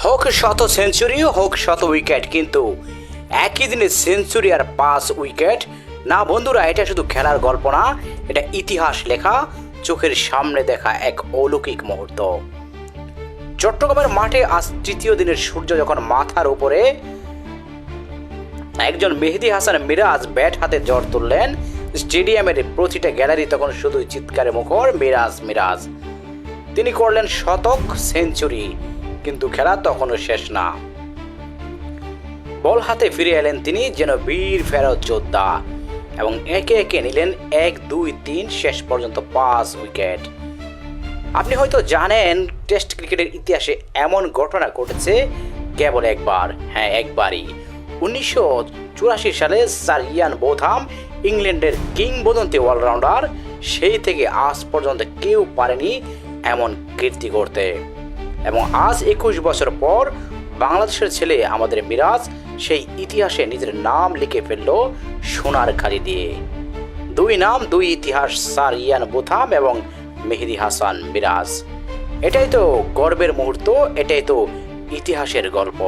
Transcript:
হোক শত সেঞ্চুরি হোক শত উইকেট, কিন্তু একই দিনে সেঞ্চুরি আর 5 উইকেট না বন্ধুরা, এটা শুধু খেলার গল্প না, এটা ইতিহাস লেখা, চোখের সামনে দেখা এক অলৌকিক মুহূর্ত। চট্টগ্রামের মাঠে আজ তৃতীয় দিনের সূর্য যখন মাথার উপরে, একজন মেহেদী হাসান মিরাজ ব্যাট হাতে জ্বর তুললেন। স্টেডিয়ামের প্রতিটা গ্যালারি তখন শুধুই চিৎকারে মুখর, মিরাজ মিরাজ। তিনি করলেন শতক, সেঞ্চুরি, কিন্তু খেলা তখনও শেষ না। বল হাতে ফিরে এলেন তিনি যেন বীর ফেরত যোদ্ধা, এবং একে একে নিলেন 1, 2, 3, শেষ পর্যন্ত 5 উইকেট। আপনি হয়তো জানেন, টেস্ট ক্রিকেটের ইতিহাসে এমন ঘটনা ঘটেছে কেবল একবার, হ্যাঁ একবারই। 1984 সালে স্যার ইয়ান বোথাম, ইংল্যান্ডের কিংবদন্তি অলরাউন্ডার, সেই থেকে আজ পর্যন্ত কেউ পারেনি এমন কীর্তি করতে। এবং আজ 21 বছর পর বাংলাদেশের ছেলে আমাদের মিরাজ সেই ইতিহাসে নিজের নাম লিখে ফেলল সোনার খালি দিয়ে। 2 নাম, 2 ইতিহাস, স্যার ইয়ান বোথাম এবং মেহেদী হাসান মিরাজ। এটাই তো গর্বের মুহূর্ত, এটাই তো ইতিহাসের গল্প।